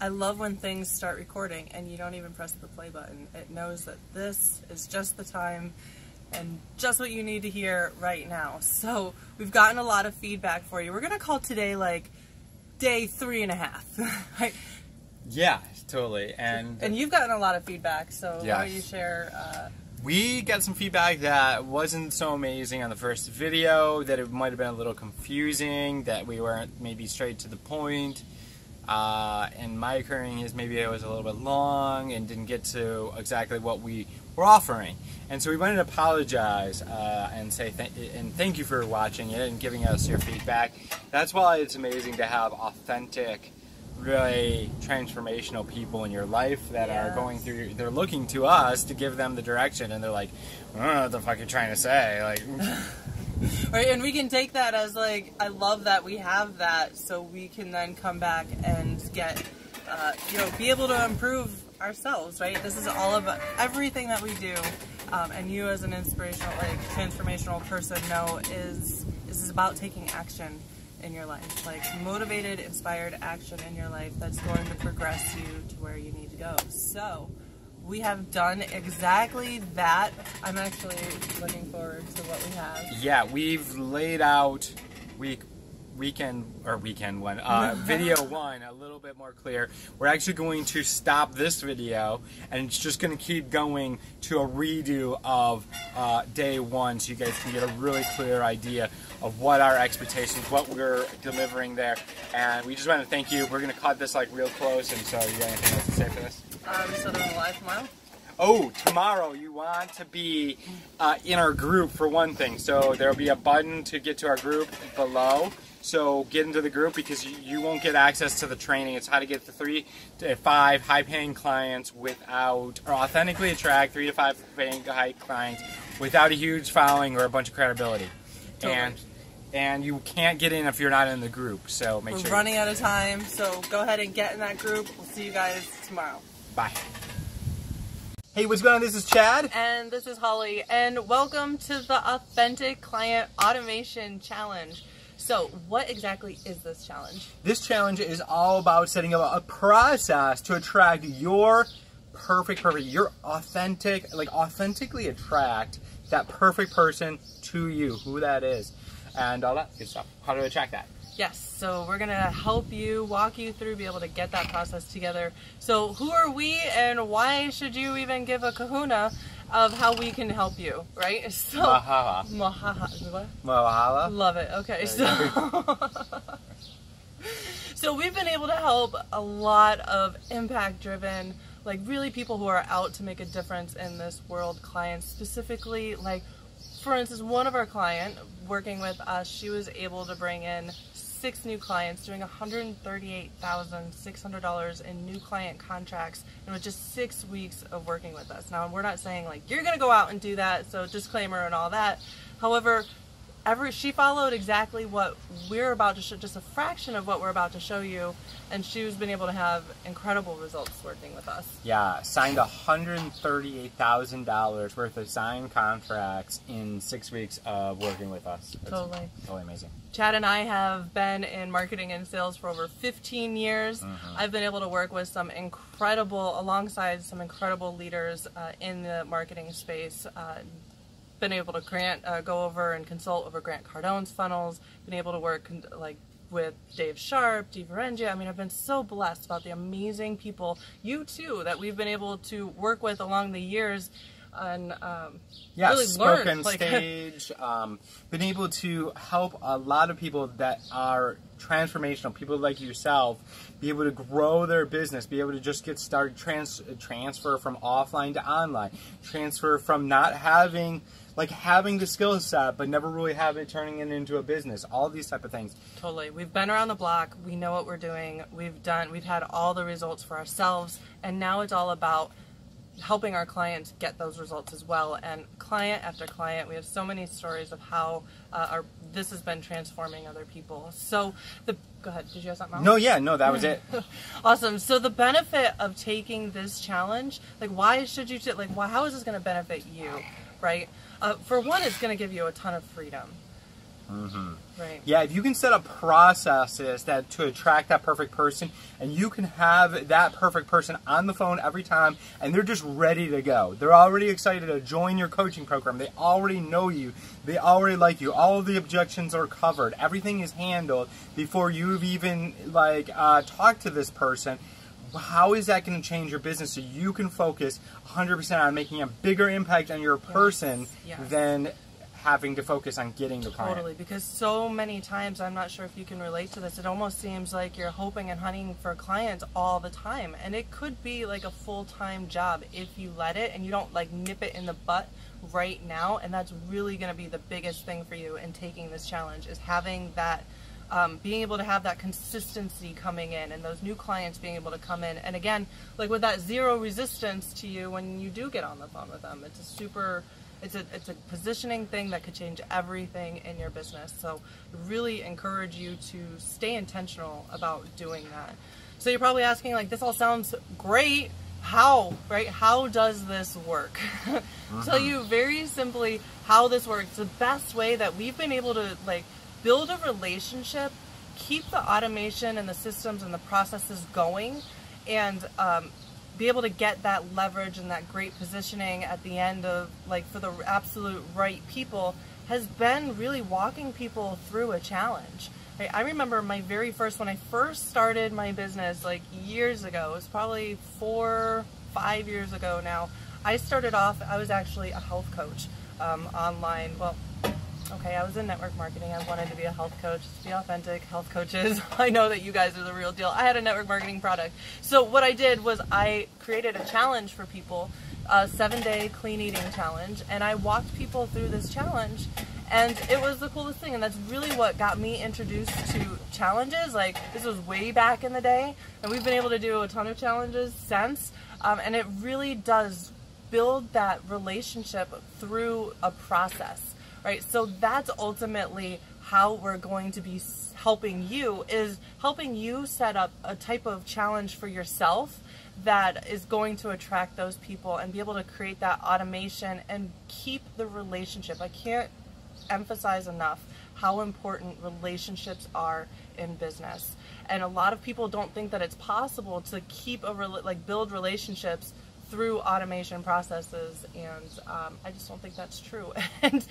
I love when things start recording and you don't even press the play button. It knows that this is just the time and just what you need to hear right now. So we've gotten a lot of feedback for you. We're gonna call today like day 3.5. Right? Yeah, totally. And you've gotten a lot of feedback, so yes. why don't you share? We got some feedback that wasn't so amazing on the first video, that it might have been a little confusing, that we weren't maybe straight to the point. And my occurring is maybe it was a little bit long and didn't get to exactly what we were offering. And so we wanted to apologize and say thank you for watching it and giving us your feedback. That's why it's amazing to have authentic, really transformational people in your life that are going through, they're looking to us to give them the direction, and they're like, I don't know what the fuck you're trying to say. Like, right, and we can take that as like, I love that we have that, so we can then come back and get, you know, be able to improve ourselves, right? This is all about everything that we do, and you as an inspirational, like, transformational person know this is about taking action in your life, like motivated, inspired action in your life that's going to progress you to where you need to go. So we have done exactly that. I'm actually looking forward to what we have. Yeah, we've laid out video one a little bit more clear. We're actually going to stop this video, and it's just going to keep going to a redo of day one, so you guys can get a really clear idea of what our expectations, what we're delivering there. And we just want to thank you. We're going to cut this like real close, and so you got anything else to say for this? So they're live tomorrow? Oh, tomorrow you want to be in our group for one thing. So there'll be a button to get to our group below. So get into the group, because you won't get access to the training. It's how to get the 3 to 5 high-paying clients without, or authentically attract 3 to 5 paying high clients without a huge following or a bunch of credibility. Totally. And you can't get in if you're not in the group. So make sure. We're running out of time, so go ahead and get in that group. We'll see you guys tomorrow. Bye. Hey, what's going on? This is Chad. And this is Holly. And welcome to the Authentic Client Automation Challenge. So what exactly is this challenge? This challenge is all about setting up a process to attract your your authentic, like authentically attract that perfect person to you, who that is, and all that good stuff. How to attract that. Yes, so we're going to help you, walk you through, be able to get that process together. So who are we, and why should you even give a kahuna of how we can help you, right? So, Mahala. What? Mahala. Love it. Okay, so we've been able to help a lot of impact-driven, like really people who are out to make a difference in this world, clients specifically. Like, for instance, one of our clients working with us, she was able to bring in 6 new clients, doing $138,600 in new client contracts in just 6 weeks of working with us. Now, we're not saying like you're going to go out and do that, so disclaimer and all that. However, she followed exactly what we're about to show, just a fraction of what we're about to show you, and she's been able to have incredible results working with us. Yeah, signed $138,000 worth of signed contracts in 6 weeks of working with us. It's totally amazing. Chad and I have been in marketing and sales for over 15 years. I've been able to work with alongside some incredible leaders in the marketing space. Been able to go over and consult over Grant Cardone's funnels, been able to work like with Dave Sharp, Dee Varengia. I mean, I've been so blessed about the amazing people, you too, that we've been able to work with along the years, and really spoken learn. Stage, been able to help a lot of people that are transformational, people like yourself, be able to grow their business, be able to just get started, transfer from offline to online, transfer from not having the skill set but never really turning it into a business, all these type of things. Totally. We've been around the block, we know what we're doing, we've had all the results for ourselves, and now it's all about helping our clients get those results as well. And client after client, we have so many stories of how this has been transforming other people. So go ahead, did you have something else? No, that was it. Awesome. So the benefit of taking this challenge, like why should you, how is this going to benefit you, right? For one, it's going to give you a ton of freedom. Right. Yeah, if you can set up processes that to attract that perfect person, and you can have that perfect person on the phone every time, and they're just ready to go. They're already excited to join your coaching program. They already know you. They already like you. All of the objections are covered. Everything is handled before you've even talked to this person. How is that going to change your business so you can focus 100% on making a bigger impact on your person than having to focus on getting the client? Totally, because so many times, I'm not sure if you can relate to this, it almost seems like you're hoping and hunting for clients all the time, and it could be like a full-time job if you let it and you don't like nip it in the butt right now. And that's really going to be the biggest thing for you in taking this challenge, is having that being able to have that consistency coming in, and those new clients being able to come in, and again, like with that zero resistance to you when you do get on the phone with them. It's a super, it's a positioning thing that could change everything in your business. So really encourage you to stay intentional about doing that. So you're probably asking, like, this all sounds great, how, right? How does this work? Tell you very simply how this works. The best way that we've been able to like build a relationship, keep the automation and the systems and the processes going, and be able to get that leverage and that great positioning at the end of, like, for the absolute right people, has been really walking people through a challenge. Right? I remember my very first, when I first started my business, like years ago, it was probably 4 or 5 years ago now, I started off, I was actually a health coach online. Well, okay, I was in network marketing. I wanted to be a health coach, to be authentic. Health coaches, I know that you guys are the real deal. I had a network marketing product. So what I did was I created a challenge for people, a 7-day clean eating challenge, and I walked people through this challenge, and it was the coolest thing. And that's really what got me introduced to challenges. Like, this was way back in the day, and we've been able to do a ton of challenges since, and it really does build that relationship through a process. Right, so that's ultimately how we're going to be helping you, is helping you set up a type of challenge for yourself that is going to attract those people and be able to create that automation and keep the relationship. I can't emphasize enough how important relationships are in business. And a lot of people don't think that it's possible to keep build relationships through automation processes, and I just don't think that's true. And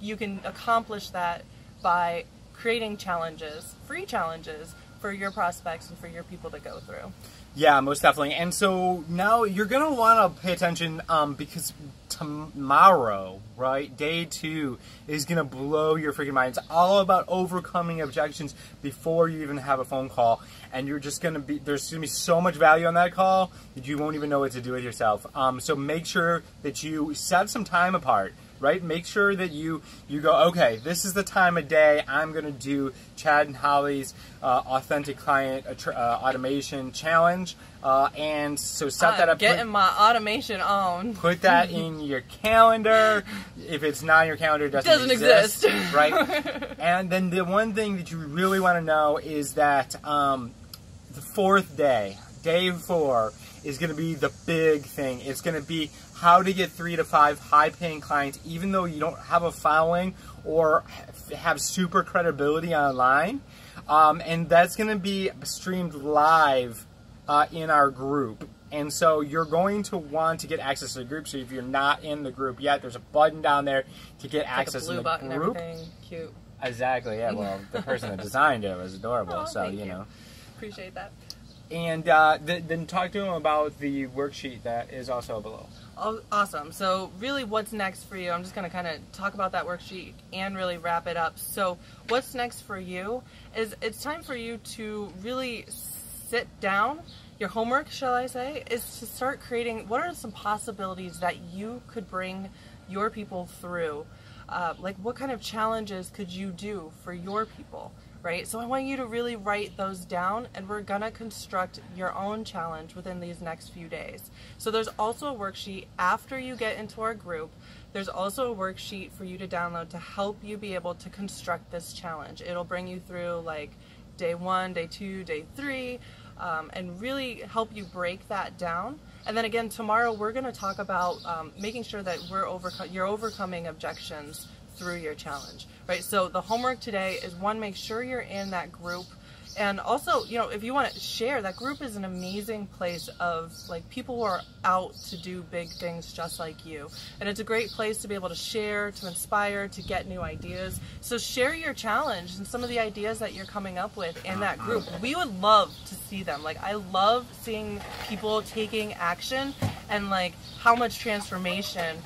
you can accomplish that by creating challenges, free challenges, for your prospects and for your people to go through. Yeah, most definitely. And so now you're going to want to pay attention because tomorrow, right, day 2 is going to blow your freaking mind. It's all about overcoming objections before you even have a phone call. And you're just going to be, there's going to be so much value on that call that you won't even know what to do with yourself. So make sure that you set some time apart. Right? Make sure that you go, okay, this is the time of day I'm going to do Chad and Holly's Authentic Client Automation Challenge. And so set that up. Getting my automation on. Put that in your calendar. If it's not in your calendar, it doesn't exist. Right? And then the one thing that you really want to know is that the 4th day, day 4, is going to be the big thing. It's going to be how to get 3 to 5 high-paying clients, even though you don't have a following or have super credibility online. And that's going to be streamed live in our group. And so you're going to want to get access to the group. So if you're not in the group yet, there's a button down there to get access to the group. And everything. Cute. Exactly. Yeah. Well, the person that designed it was adorable. Oh, so you know. Appreciate that. And then talk to them about the worksheet that is also below. Oh, awesome. So really what's next for you, I'm just going to kind of talk about that worksheet and really wrap it up. So what's next for you is it's time for you to really sit down. Your homework, shall I say, is to start creating what are some possibilities that you could bring your people through. Like, what kind of challenges could you do for your people? Right? So I want you to really write those down, and we're going to construct your own challenge within these next few days. So there's also a worksheet after you get into our group. There's also a worksheet for you to download to help you be able to construct this challenge. It'll bring you through like day 1, day 2, day 3, and really help you break that down. And then again, tomorrow we're going to talk about making sure that you're overcoming objections through your challenge, right? So the homework today is, one, make sure you're in that group. And also, you know, if you want to share, that group is an amazing place of like people who are out to do big things just like you. And it's a great place to be able to share, to inspire, to get new ideas. So share your challenge and some of the ideas that you're coming up with in that group. We would love to see them. Like, I love seeing people taking action and like how much transformation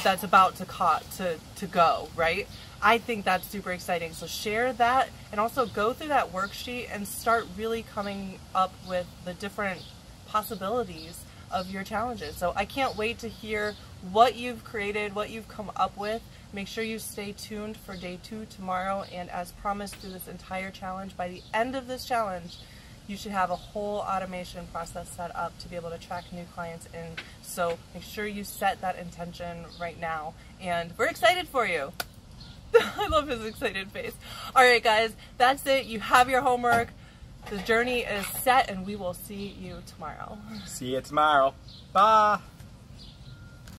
that's about to go, right? I think that's super exciting. So share that, and also go through that worksheet and start really coming up with the different possibilities of your challenges. So I can't wait to hear what you've created, what you've come up with. Make sure you stay tuned for day 2 tomorrow, and as promised through this entire challenge, by the end of this challenge, you should have a whole automation process set up to be able to track new clients in. So make sure you set that intention right now, and we're excited for you. I love his excited face. All right, guys, that's it. You have your homework. The journey is set, and we will see you tomorrow. See you tomorrow. Bye.